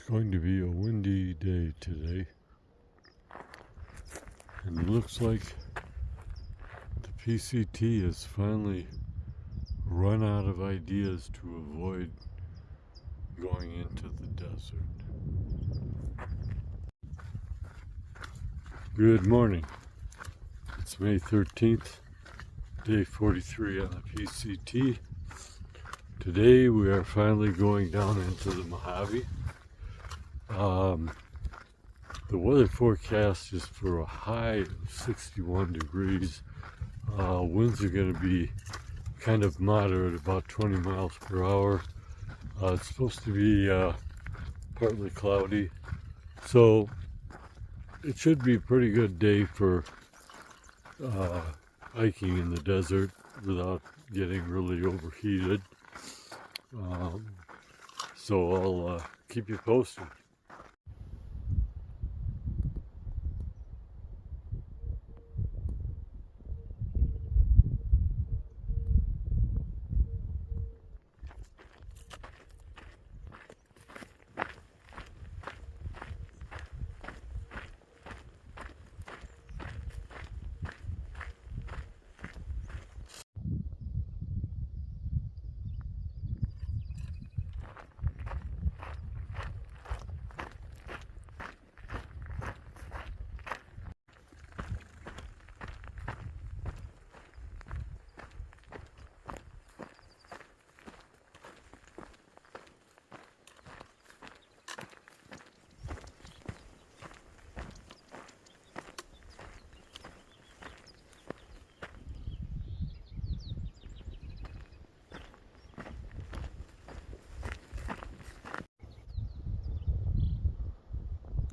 Going to be a windy day today, and it looks like the PCT has finally run out of ideas to avoid going into the desert. Good morning. It's May 13th, day 43 on the PCT. Today we are finally going down into the Mojave. The weather forecast is for a high of 61 degrees. Winds are going to be kind of moderate, about 20 miles per hour. It's supposed to be partly cloudy, so it should be a pretty good day for hiking in the desert without getting really overheated. So I'll keep you posted.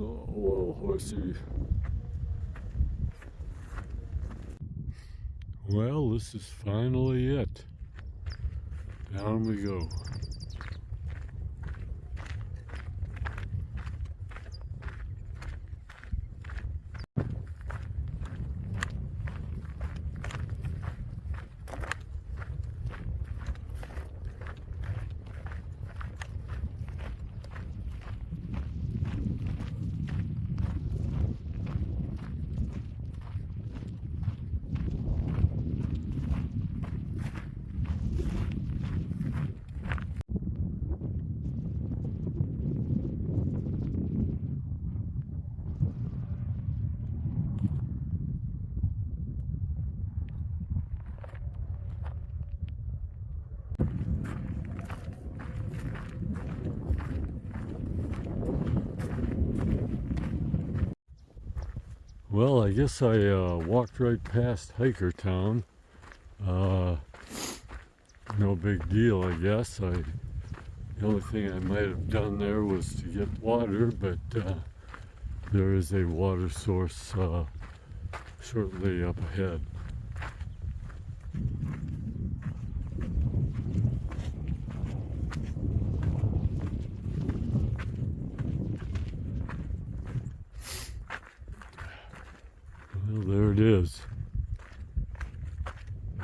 Oh, whoa, horsey. Well, this is finally it. Down we go. Well, I guess I walked right past Hiker Town. No big deal, I guess. The only thing I might have done there was to get water, but there is a water source shortly up ahead. Well, there it is.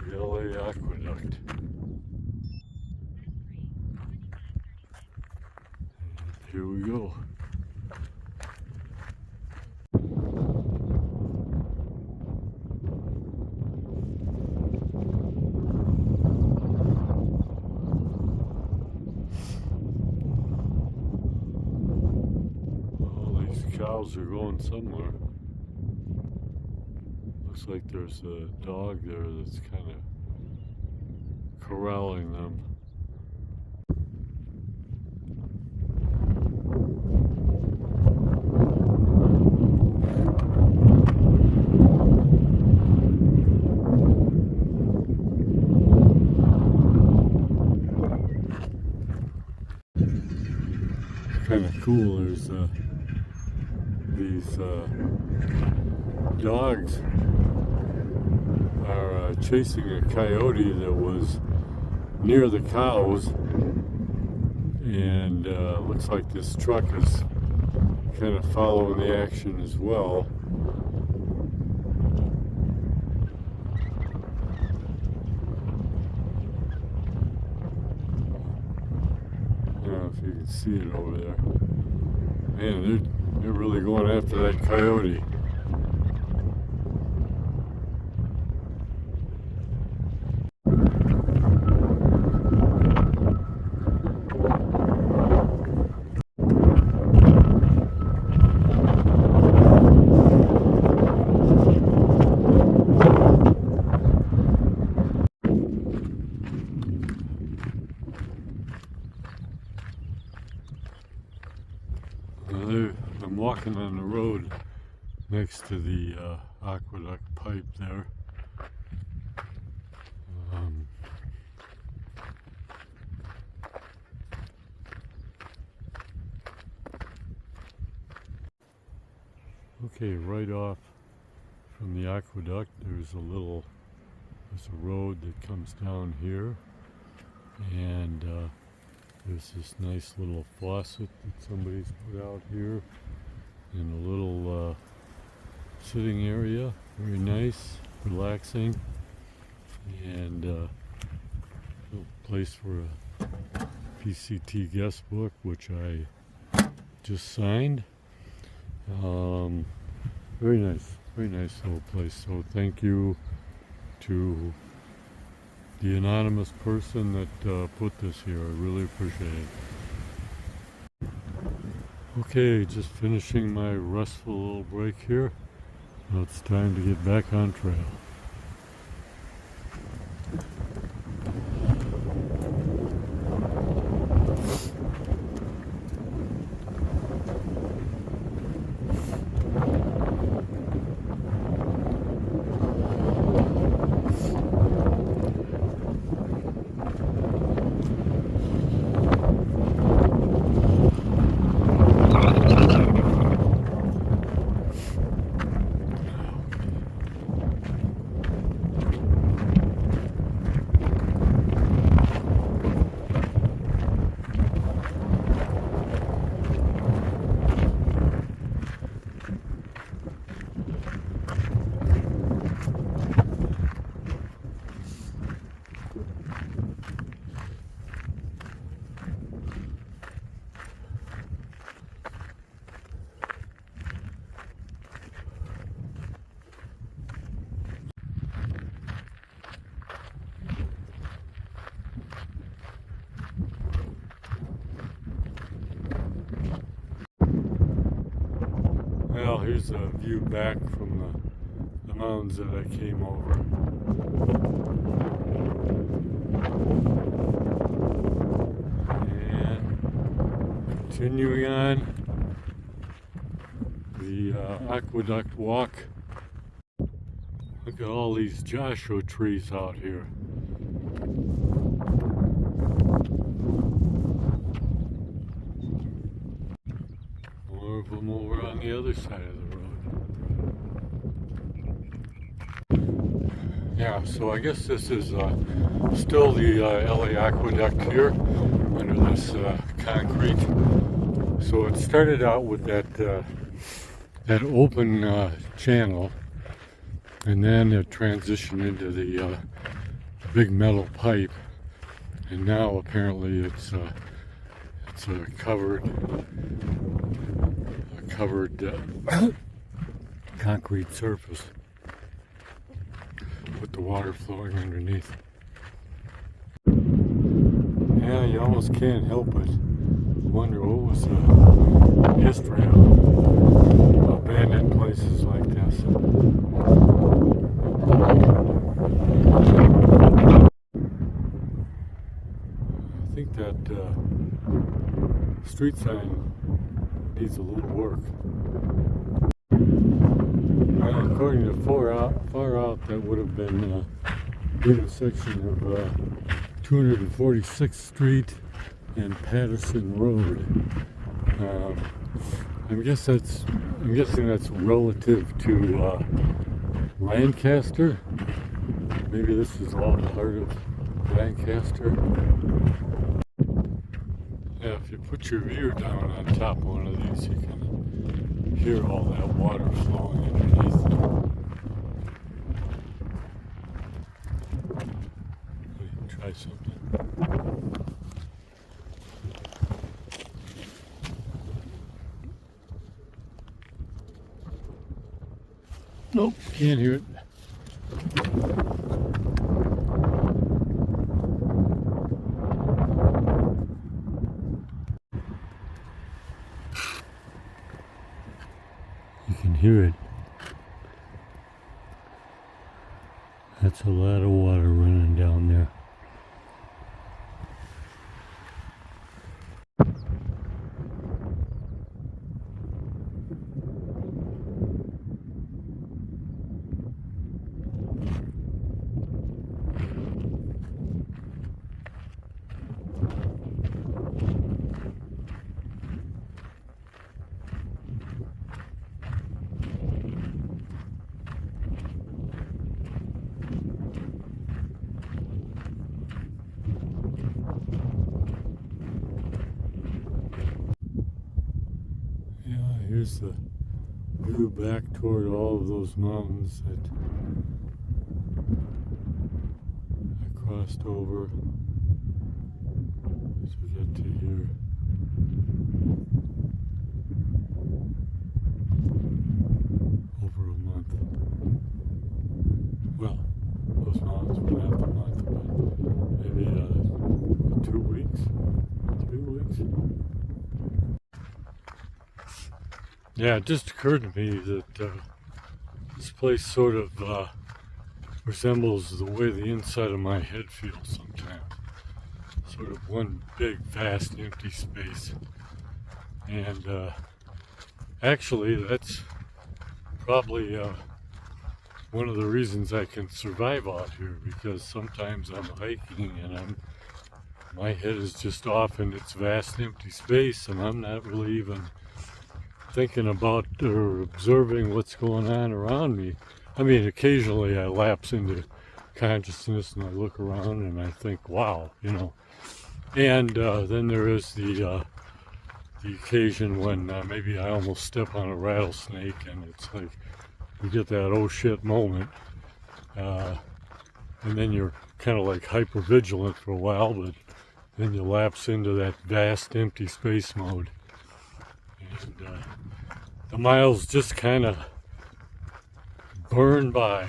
The LA Aqueduct. And here we go. All these cows are going somewhere. Looks like there's a dog there that's kind of corralling them. Kind of cool. There's these dogs are chasing a coyote that was near the cows, and looks like this truck is kind of following the action as well. I don't know if you can see it over there. Man, they're really going after that coyote. I'm walking on the road next to the aqueduct pipe there. Okay, right off from the aqueduct there's a road that comes down here, and there's this nice little faucet that somebody's put out here, and a little sitting area, very nice, relaxing, and a little place for a PCT guest book, which I just signed. Very nice little place. So thank you to the anonymous person that put this here. I really appreciate it. Okay, just finishing my restful little break here. Now it's time to get back on trail. Well, here's a view back from the mountains that I came over. And continuing on the aqueduct walk. Look at all these Joshua trees out here. More of them over on the other side of the road. Yeah, so I guess this is still the LA Aqueduct here under this concrete. So it started out with that open channel, and then it transitioned into the big metal pipe, and now apparently it's a covered concrete surface with the water flowing underneath. Yeah, you almost can't help but wonder what was the history of abandoned places like this. I think that street sign needs a little work. According to far out, that would have been the intersection of 246th Street and Patterson Road. I'm guessing that's relative to Lancaster. Maybe this is all part of Lancaster. Yeah, if you put your ear down on top of one of these, you can hear all that water flowing underneath. Let me try something. Nope, can't hear it. You can hear it. That's a lot of water running down there. Here's the view back toward all of those mountains that I crossed over as we get to here. Over a month. Well, those mountains were not a month, but maybe 2 weeks, 3 weeks. Yeah, it just occurred to me that this place sort of resembles the way the inside of my head feels sometimes. Sort of one big, vast, empty space. And actually, that's probably one of the reasons I can survive out here, because sometimes I'm hiking and my head is just off in its vast, empty space, and I'm not really even thinking about or observing what's going on around me. I mean, occasionally I lapse into consciousness and I look around and I think, wow, you know. And then there is the occasion when maybe I almost step on a rattlesnake, and it's like you get that oh shit moment, and then you're kind of like hyper vigilant for a while, but then you lapse into that vast empty space mode. And the miles just kind of burn by.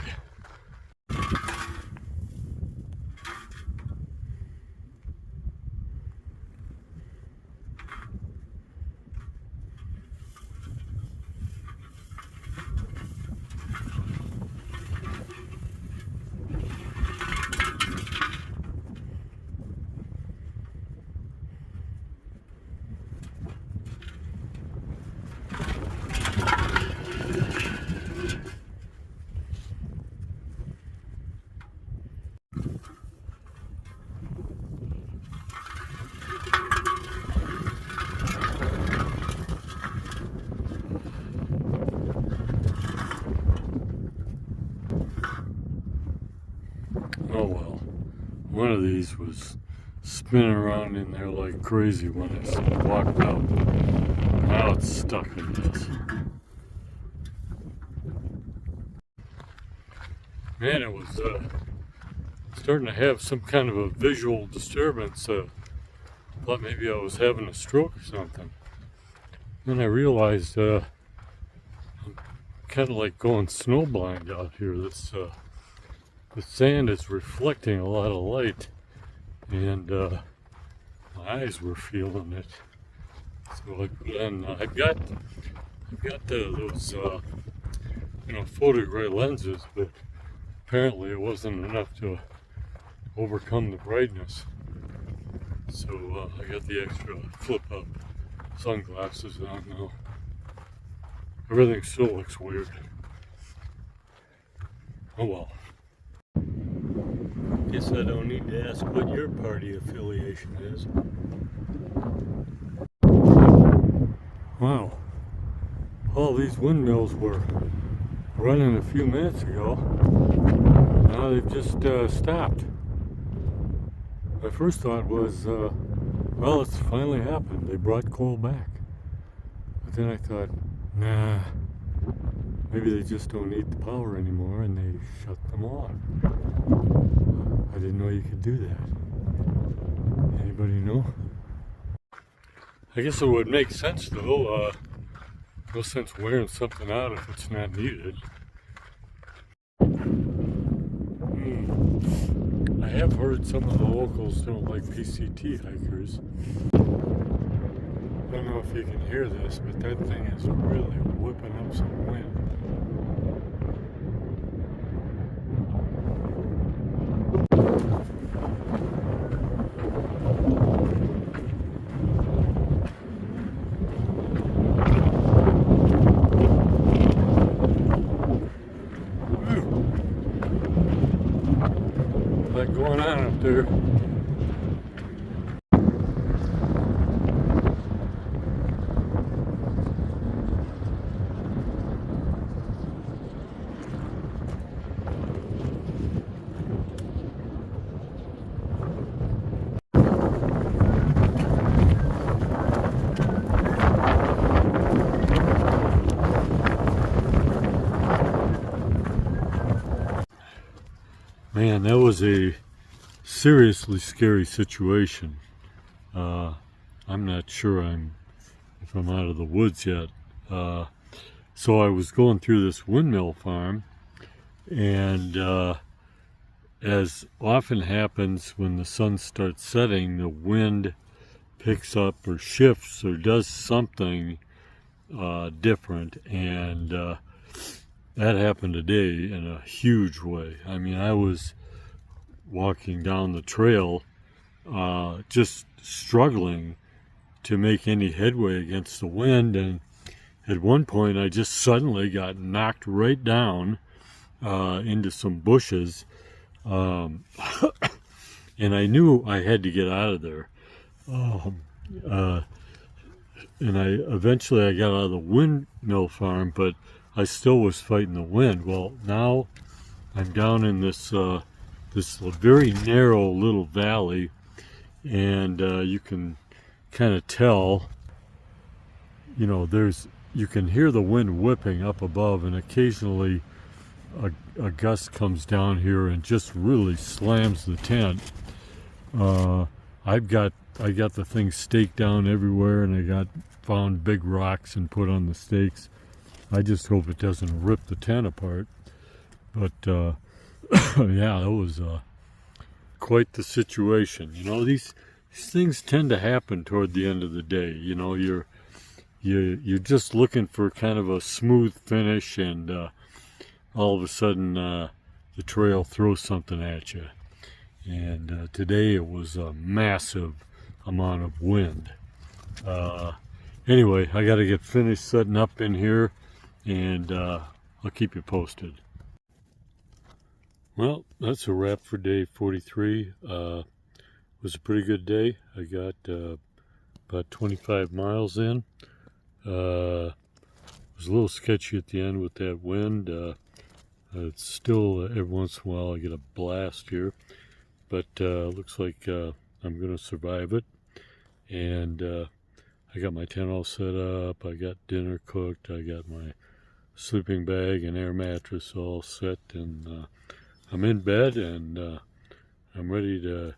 Oh well, one of these was spinning around in there like crazy when I walked out. Now it's stuck in this. Man, it was starting to have some kind of a visual disturbance. Thought maybe I was having a stroke or something. Then I realized I'm kind of like going snowblind out here. The sand is reflecting a lot of light, and my eyes were feeling it. So I put on, I've got those photo gray lenses, but apparently it wasn't enough to overcome the brightness. So I got the extra flip up sunglasses on now. Everything still looks weird. Oh well. Guess I don't need to ask what your party affiliation is. Wow. All these windmills were running a few minutes ago. Now they've just stopped. My first thought was, well, it's finally happened. They brought coal back. But then I thought, nah, maybe they just don't need the power anymore and they shut them off. I didn't know you could do that. Anybody know? I guess it would make sense though. No sense wearing something out if it's not needed. have heard some of the locals don't like PCT hikers. I don't know if you can hear this, but that thing is really whipping up some wind. What's going on up there? Man, that was a seriously scary situation. I'm not sure if I'm out of the woods yet. So I was going through this windmill farm, and as often happens when the sun starts setting, the wind picks up or shifts or does something different, and that happened today in a huge way. I mean, I was walking down the trail just struggling to make any headway against the wind, and at one point I just suddenly got knocked right down into some bushes, and I knew I had to get out of there. And eventually I got out of the windmill farm, but I still was fighting the wind. Well, now I'm down in this very narrow little valley, and you can kind of tell, you know, you can hear the wind whipping up above, and occasionally a gust comes down here and just really slams the tent. I got the thing staked down everywhere, and I found big rocks and put on the stakes. I just hope it doesn't rip the tent apart. But yeah, that was quite the situation. You know, these things tend to happen toward the end of the day. You know, you're just looking for kind of a smooth finish, and all of a sudden the trail throws something at you. And today it was a massive amount of wind. Anyway, I got to get finished setting up in here, and I'll keep you posted. Well, that's a wrap for day 43. It was a pretty good day. I got about 25 miles in. It was a little sketchy at the end with that wind. It's still, every once in a while I get a blast here, but looks like I'm going to survive it. And I got my tent all set up. I got dinner cooked. I got my sleeping bag and air mattress all set, and I'm in bed, and I'm ready to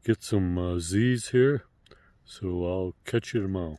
get some Z's here. So I'll catch you tomorrow.